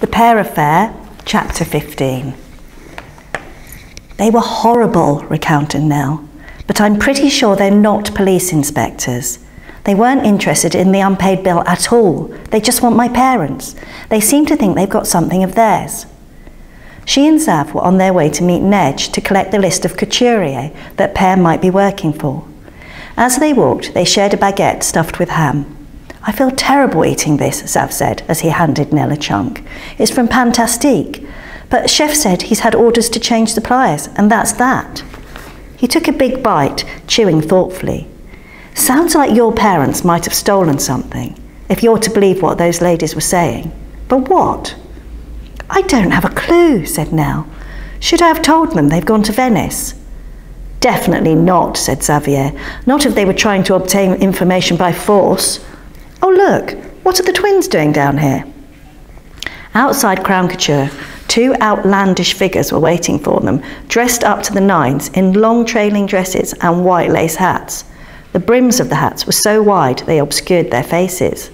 The Pear affair, chapter 15. They were horrible, recounted Nell, but I'm pretty sure they're not police inspectors. They weren't interested in the unpaid bill at all. They just want my parents. They seem to think they've got something of theirs. She and Zav were on their way to meet Nej to collect the list of couturiers that Pear might be working for. As they walked, they shared a baguette stuffed with ham. I feel terrible eating this, Zav said as he handed Nell a chunk. It's from Fantastique, but Chef said he's had orders to change suppliers, and that's that. He took a big bite, chewing thoughtfully. Sounds like your parents might have stolen something, if you're to believe what those ladies were saying. But what? I don't have a clue, said Nell. Should I have told them they've gone to Venice? Definitely not, said Xavier. Not if they were trying to obtain information by force. Oh look, what are the twins doing down here? Outside Crown Couture, two outlandish figures were waiting for them, dressed up to the nines in long trailing dresses and white lace hats. The brims of the hats were so wide they obscured their faces.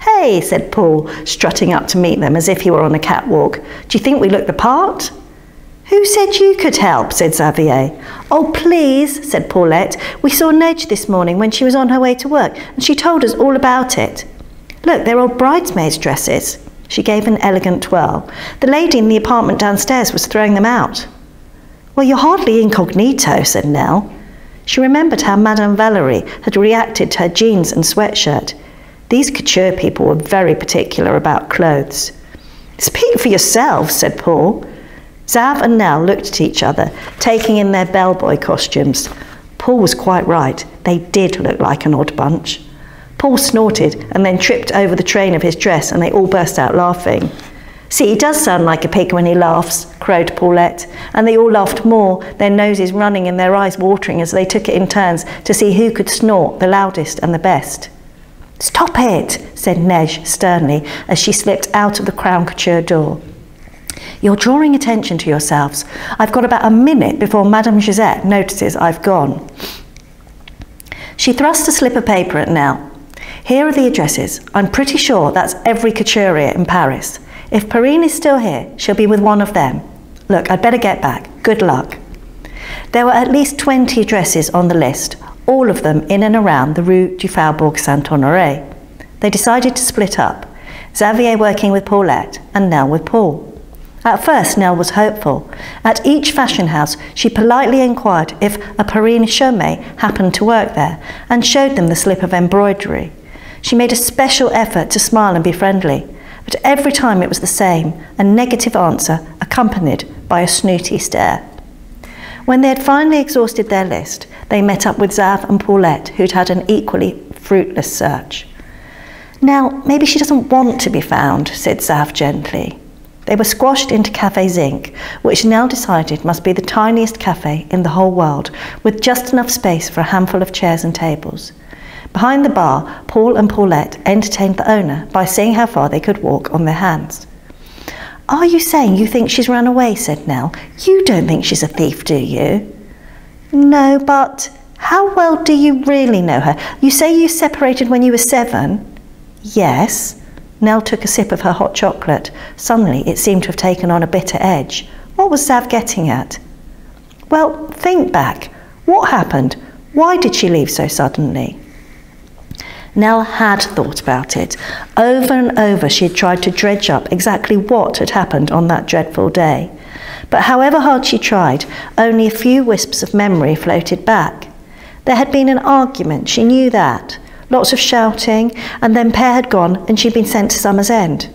Hey, said Paul, strutting up to meet them as if he were on a catwalk. Do you think we look the part? Who said you could help, said Xavier. Oh, please, said Paulette. We saw Nej this morning when she was on her way to work, and she told us all about it. Look, they're old bridesmaids' dresses. She gave an elegant twirl. The lady in the apartment downstairs was throwing them out. Well, you're hardly incognito, said Nell. She remembered how Madame Valerie had reacted to her jeans and sweatshirt. These couture people were very particular about clothes. Speak for yourself, said Paul. Zav and Nell looked at each other, taking in their bellboy costumes. Paul was quite right. They did look like an odd bunch. Paul snorted and then tripped over the train of his dress, and they all burst out laughing. See, he does sound like a pig when he laughs, crowed Paulette, and they all laughed more, their noses running and their eyes watering as they took it in turns to see who could snort the loudest and the best. Stop it, said Nej sternly as she slipped out of the Crown Couture door. You're drawing attention to yourselves. I've got about a minute before Madame Gisette notices I've gone. She thrust a slip of paper at Nell. Here are the addresses. I'm pretty sure that's every couturier in Paris. If Perrine is still here, she'll be with one of them. Look, I'd better get back. Good luck. There were at least 20 addresses on the list, all of them in and around the Rue du Faubourg Saint-Honoré. They decided to split up, Xavier working with Paulette and Nell with Paul. At first, Nell was hopeful. At each fashion house, she politely inquired if a Perrine Chaumet happened to work there and showed them the slip of embroidery. She made a special effort to smile and be friendly, but every time it was the same, a negative answer accompanied by a snooty stare. When they had finally exhausted their list, they met up with Zav and Paulette, who'd had an equally fruitless search. Now, maybe she doesn't want to be found, said Zav gently. They were squashed into Café Zinc, which Nell decided must be the tiniest cafe in the whole world, with just enough space for a handful of chairs and tables. Behind the bar, Paul and Paulette entertained the owner by seeing how far they could walk on their hands. Are you saying you think she's run away, said Nell. You don't think she's a thief, do you? No, but how well do you really know her? You say you separated when you were 7? Yes. Nell took a sip of her hot chocolate. Suddenly, it seemed to have taken on a bitter edge. What was Zav getting at? Well, think back. What happened? Why did she leave so suddenly? Nell had thought about it. Over and over she had tried to dredge up exactly what had happened on that dreadful day. But however hard she tried, only a few wisps of memory floated back. There had been an argument, she knew that. Lots of shouting, and then Pear had gone and she'd been sent to Summer's End.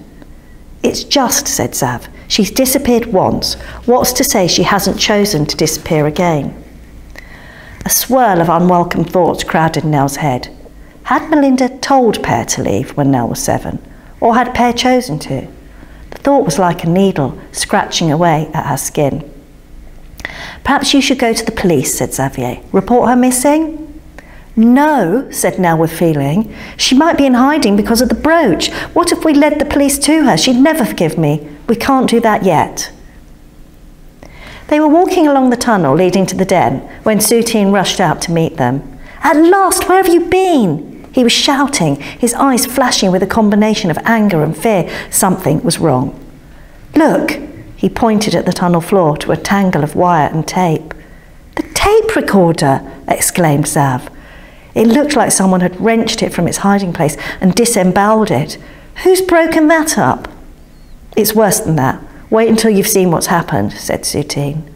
It's just, said Zav. She's disappeared once. What's to say she hasn't chosen to disappear again? A swirl of unwelcome thoughts crowded Nell's head. Had Melinda told Pear to leave when Nell was 7? Or had Pear chosen to? The thought was like a needle, scratching away at her skin. Perhaps you should go to the police, said Xavier. Report her missing? No, said Nell with feeling. She might be in hiding because of the brooch. What if we led the police to her? She'd never forgive me. We can't do that yet. They were walking along the tunnel leading to the den when Soutine rushed out to meet them. At last, where have you been? He was shouting, his eyes flashing with a combination of anger and fear. Something was wrong. Look, he pointed at the tunnel floor to a tangle of wire and tape. The tape recorder, exclaimed Zav. It looked like someone had wrenched it from its hiding place and disemboweled it. Who's broken that up? It's worse than that. Wait until you've seen what's happened, said Soutine.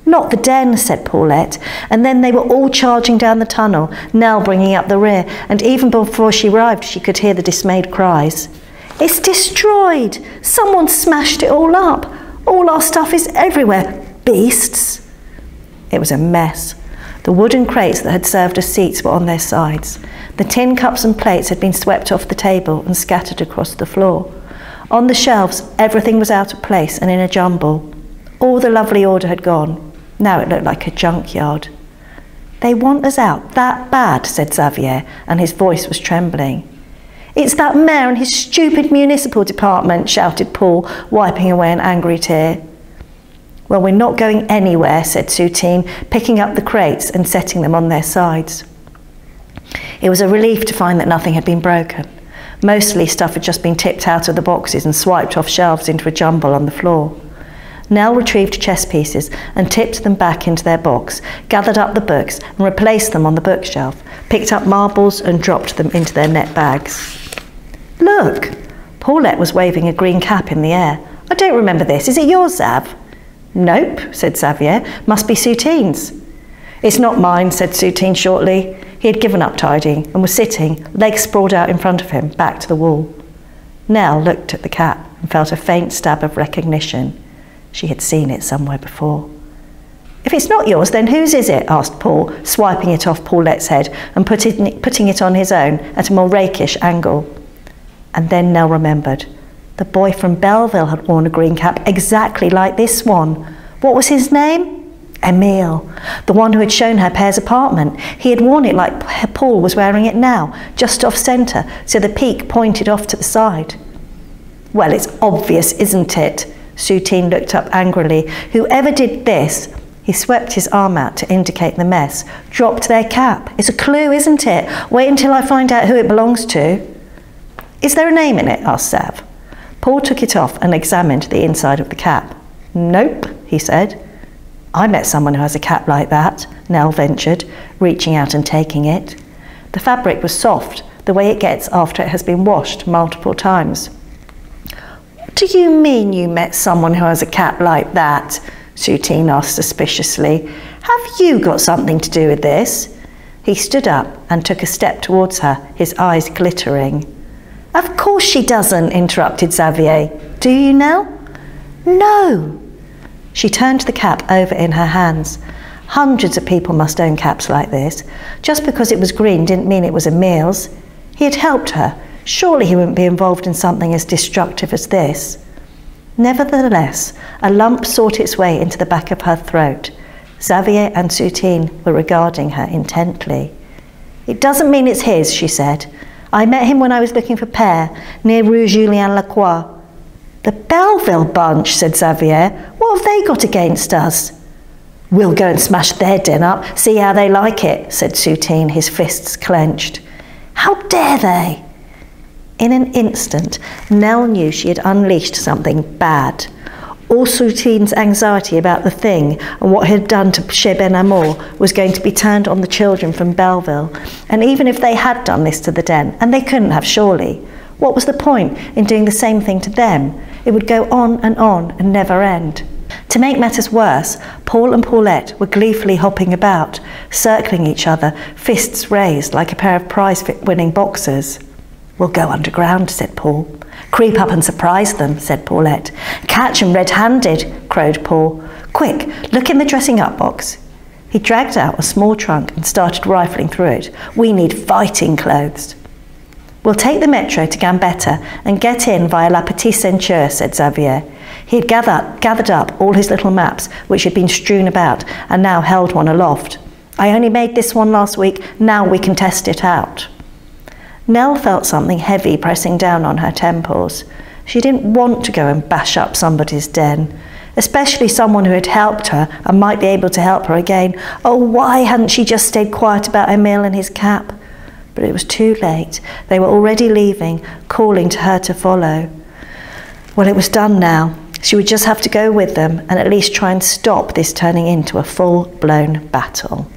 Not the den, said Paulette, and then they were all charging down the tunnel, Nell bringing up the rear, and even before she arrived she could hear the dismayed cries. It's destroyed! Someone smashed it all up! All our stuff is everywhere, beasts! It was a mess. The wooden crates that had served as seats were on their sides. The tin cups and plates had been swept off the table and scattered across the floor. On the shelves, everything was out of place and in a jumble. All the lovely order had gone. Now it looked like a junkyard. They want us out that bad, said Xavier, and his voice was trembling. It's that mayor and his stupid municipal department, shouted Paul, wiping away an angry tear. Well, we're not going anywhere, said Soutine, picking up the crates and setting them on their sides. It was a relief to find that nothing had been broken. Mostly stuff had just been tipped out of the boxes and swiped off shelves into a jumble on the floor. Nell retrieved chess pieces and tipped them back into their box, gathered up the books and replaced them on the bookshelf, picked up marbles and dropped them into their net bags. Look! Paulette was waving a green cap in the air. I don't remember this. Is it yours, Zav? Nope, said Xavier. Must be Soutine's. It's not mine, said Soutine shortly. He had given up tidying and was sitting, legs sprawled out in front of him, back to the wall. Nell looked at the cap and felt a faint stab of recognition. She had seen it somewhere before. If it's not yours, then whose is it? Asked Paul, swiping it off Paulette's head and putting it on his own at a more rakish angle. And then Nell remembered. The boy from Belleville had worn a green cap exactly like this one. What was his name? Emile, the one who had shown her Pear's apartment. He had worn it like Paul was wearing it now, just off centre, so the peak pointed off to the side. Well, it's obvious, isn't it? Soutine looked up angrily. Whoever did this, he swept his arm out to indicate the mess, dropped their cap. It's a clue, isn't it? Wait until I find out who it belongs to. Is there a name in it? Asked Zav. Paul took it off and examined the inside of the cap. Nope, he said. I met someone who has a cap like that, Nell ventured, reaching out and taking it. The fabric was soft, the way it gets after it has been washed multiple times. What do you mean you met someone who has a cap like that? Soutine asked suspiciously. Have you got something to do with this? He stood up and took a step towards her, his eyes glittering. Of course she doesn't, interrupted Xavier. Do you, Nell? No. She turned the cap over in her hands. Hundreds of people must own caps like this. Just because it was green didn't mean it was Emile's. He had helped her. Surely he wouldn't be involved in something as destructive as this. Nevertheless, a lump sought its way into the back of her throat. Xavier and Soutine were regarding her intently. It doesn't mean it's his, she said. I met him when I was looking for Pear, near Rue Julien Lacroix. The Belleville bunch, said Xavier. What have they got against us? We'll go and smash their den up, see how they like it, said Soutine, his fists clenched. How dare they? In an instant, Nell knew she had unleashed something bad. All Soutine's anxiety about the thing and what he had done to Chez Ben Amour was going to be turned on the children from Belleville. And even if they had done this to the den, and they couldn't have surely, what was the point in doing the same thing to them? It would go on and never end. To make matters worse, Paul and Paulette were gleefully hopping about, circling each other, fists raised like a pair of prize-winning boxers. We'll go underground, said Paul. Creep up and surprise them, said Paulette. Catch 'em red-handed, crowed Paul. Quick, look in the dressing-up box. He dragged out a small trunk and started rifling through it. We need fighting clothes. We'll take the metro to Gambetta and get in via La Petite Ceinture, said Xavier. He had gathered up all his little maps, which had been strewn about, and now held one aloft. I only made this one last week, now we can test it out. Nell felt something heavy pressing down on her temples. She didn't want to go and bash up somebody's den, especially someone who had helped her and might be able to help her again. Oh, why hadn't she just stayed quiet about Emile and his cap? But it was too late. They were already leaving, calling to her to follow. Well, it was done now. She would just have to go with them and at least try and stop this turning into a full-blown battle.